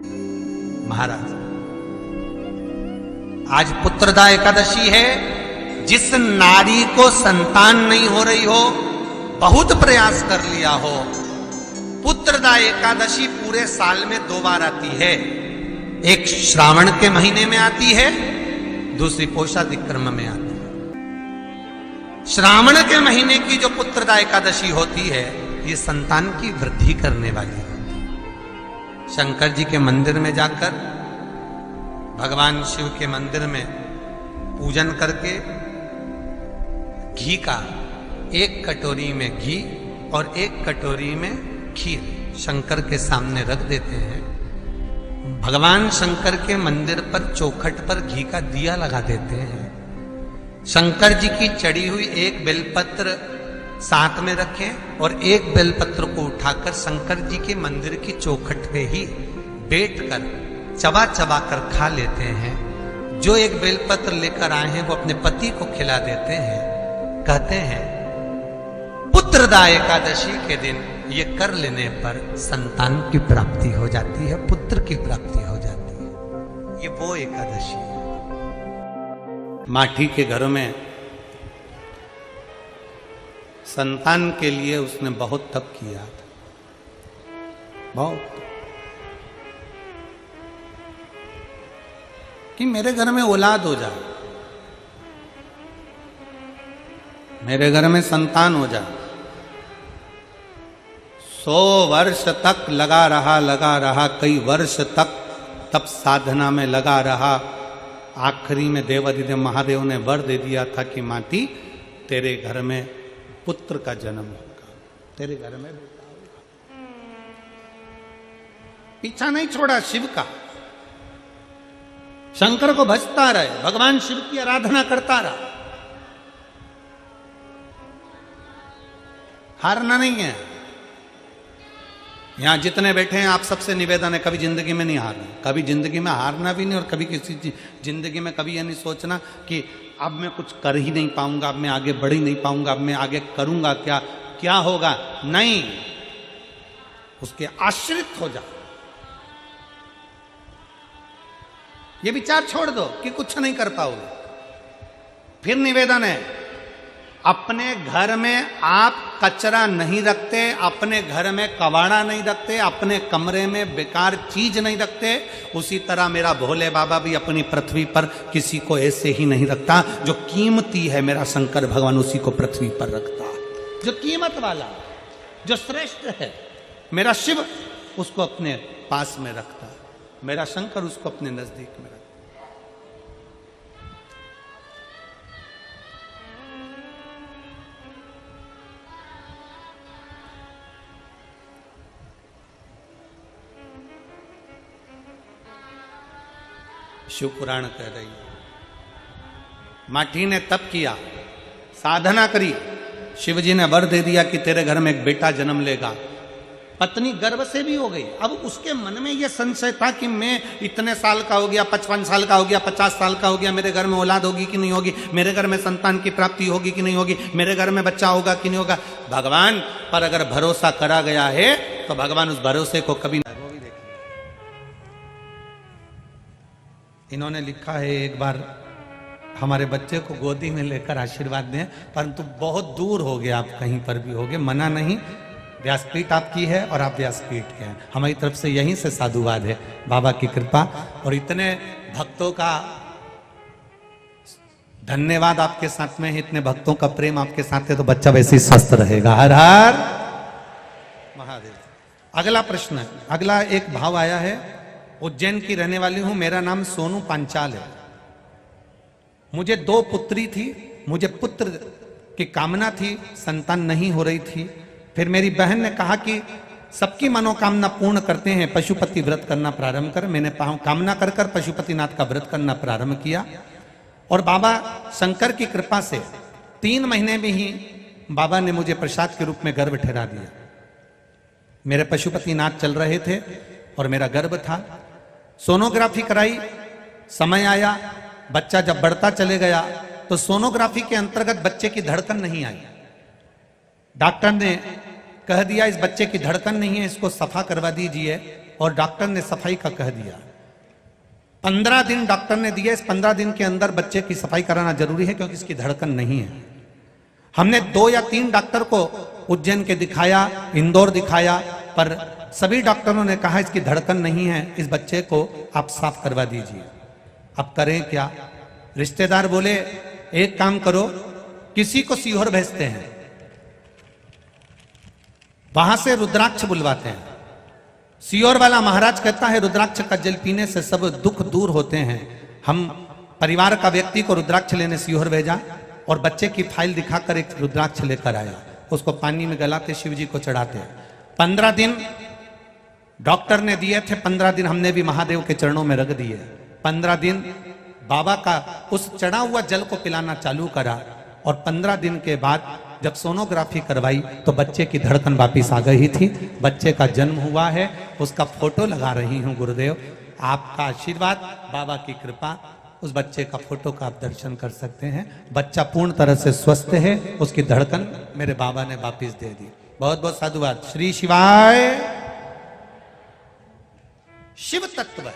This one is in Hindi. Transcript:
महाराज, आज पुत्रदा एकादशी है। जिस नारी को संतान नहीं हो रही हो, बहुत प्रयास कर लिया हो, पुत्रदा एकादशी पूरे साल में 2 बार आती है। एक श्रावण के महीने में आती है, दूसरी पोषादिक्रम में आती है। श्रावण के महीने की जो पुत्रदा एकादशी होती है, ये संतान की वृद्धि करने वाली होती है। शंकर जी के मंदिर में जाकर, भगवान शिव के मंदिर में पूजन करके घी का 1 कटोरी में घी और 1 कटोरी में खीर शंकर के सामने रख देते हैं। भगवान शंकर के मंदिर पर चौखट पर घी का दिया लगा देते हैं। शंकर जी की चढ़ी हुई 1 बेलपत्र साथ में रखें और 1 बेलपत्र को उठाकर शंकर जी के मंदिर की चौखट पे ही बैठकर चबा चबा कर खा लेते हैं। जो 1 बेलपत्र लेकर आए हैं वो अपने पति को खिला देते हैं। कहते हैं पुत्रदा एकादशी के दिन ये कर लेने पर संतान की प्राप्ति हो जाती है, पुत्र की प्राप्ति हो जाती है। ये वो एकादशी है। माठी के घरों में संतान के लिए उसने बहुत तप किया था, बहुत, कि मेरे घर में औलाद हो जाए, मेरे घर में संतान हो जाए। 100 वर्ष तक लगा रहा, कई वर्ष तक तप साधना में लगा रहा। आखिरी में देवाधिदेव महादेव ने वर दे दिया था कि माटी, तेरे घर में पुत्र का जन्म होगा, तेरे घर में बेटा होगा। पीछा नहीं छोड़ा शिव का, शंकर को भजता रहे, भगवान शिव की आराधना करता रहा, हारना नहीं है। यहां जितने बैठे हैं आप सबसे निवेदन है, कभी जिंदगी में नहीं हारना, कभी जिंदगी में हारना भी नहीं, और कभी किसी जिंदगी में कभी यह नहीं सोचना कि अब मैं कुछ कर ही नहीं पाऊंगा, अब मैं आगे बढ़ ही नहीं पाऊंगा, अब मैं आगे करूंगा क्या, क्या होगा। नहीं, उसके आश्रित हो जा। ये विचार छोड़ दो कि कुछ नहीं कर पाओगे। फिर निवेदन है, अपने घर में आप कचरा नहीं रखते, अपने घर में कबाड़ा नहीं रखते, अपने कमरे में बेकार चीज नहीं रखते, उसी तरह मेरा भोले बाबा भी अपनी पृथ्वी पर किसी को ऐसे ही नहीं रखता। जो कीमती है मेरा शंकर भगवान उसी को पृथ्वी पर रखता है। जो कीमत वाला, जो श्रेष्ठ है मेरा शिव, उसको अपने पास में रखता है, मेरा शंकर उसको अपने नजदीक में रखता है। शिव पुराण कह रही है, माठी ने तप किया, साधना करी, शिवजी ने वर दे दिया कि तेरे घर में एक बेटा जन्म लेगा। पत्नी गर्भ से भी हो गई। अब उसके मन में यह संशय था कि मैं इतने साल का हो गया, 55 साल का हो गया, 50 साल का हो गया, मेरे घर में औलाद होगी कि नहीं होगी, मेरे घर में संतान की प्राप्ति होगी कि नहीं होगी, मेरे घर में बच्चा होगा कि नहीं होगा। भगवान पर अगर भरोसा करा गया है तो भगवान उस भरोसे को कभी नहीं। इन्होंने लिखा है, एक बार हमारे बच्चे को गोदी में लेकर आशीर्वाद दें, परंतु बहुत दूर हो गए, आप कहीं पर भी हो गए, मना नहीं, व्यासपीठ आपकी है और आप व्यासपीठ के हैं, हमारी तरफ से यहीं से साधुवाद है, बाबा की कृपा और इतने भक्तों का धन्यवाद आपके साथ में है, इतने भक्तों का प्रेम आपके साथ है, तो बच्चा वैसे ही स्वस्थ रहेगा। हर हर महादेव। अगला प्रश्न है, अगला एक भाव आया है, उज्जैन की रहने वाली हूं, मेरा नाम सोनू पांचाल है, मुझे 2 पुत्री थी, मुझे पुत्र की कामना थी, संतान नहीं हो रही थी। फिर मेरी बहन ने कहा कि सबकी मनोकामना पूर्ण करते हैं, पशुपति व्रत करना प्रारंभ कर। मैंने कामना कर कर पशुपतिनाथ का व्रत करना प्रारंभ किया और बाबा शंकर की कृपा से 3 महीने में ही बाबा ने मुझे प्रसाद के रूप में गर्भ ठहरा दिया। मेरे पशुपतिनाथ चल रहे थे और मेरा गर्भ था। सोनोग्राफी कराई, समय आया, बच्चा जब बढ़ता चले गया तो सोनोग्राफी के अंतर्गत बच्चे की धड़कन नहीं आई। डॉक्टर ने कह दिया इस बच्चे की धड़कन नहीं है, इसको सफा करवा दीजिए और डॉक्टर ने सफाई का कह दिया। 15 दिन डॉक्टर ने दिए, इस 15 दिन के अंदर बच्चे की सफाई कराना जरूरी है क्योंकि इसकी धड़कन नहीं है। हमने 2 या 3 डॉक्टर को उज्जैन के दिखाया, इंदौर दिखाया, पर सभी डॉक्टरों ने कहा इसकी धड़कन नहीं है, इस बच्चे को आप साफ करवा दीजिए। अब करें क्या? रिश्तेदार बोले एक काम करो, किसी को सीहोर भेजते हैं, वहां से रुद्राक्ष बुलवाते हैं। सीहोर वाला महाराज कहता है रुद्राक्ष का जल पीने से सब दुख दूर होते हैं। हम परिवार का व्यक्ति को रुद्राक्ष लेने सीहोर भेजा और बच्चे की फाइल दिखाकर एक रुद्राक्ष लेकर आया, उसको पानी में गलाते शिव जी को चढ़ाते। 15 दिन डॉक्टर ने दिए थे, 15 दिन हमने भी महादेव के चरणों में रख दिए। 15 दिन बाबा का उस चढ़ा हुआ जल को पिलाना चालू करा और 15 दिन के बाद जब सोनोग्राफी करवाई तो बच्चे की धड़कन वापिस आ गई थी। बच्चे का जन्म हुआ है, उसका फोटो लगा रही हूं गुरुदेव, आपका आशीर्वाद, बाबा की कृपा, उस बच्चे का फोटो का आप दर्शन कर सकते हैं। बच्चा पूर्ण तरह से स्वस्थ है, उसकी धड़कन मेरे बाबा ने वापिस दे दी। बहुत बहुत साधुवाद। श्री शिवाय। शिव तत्व है।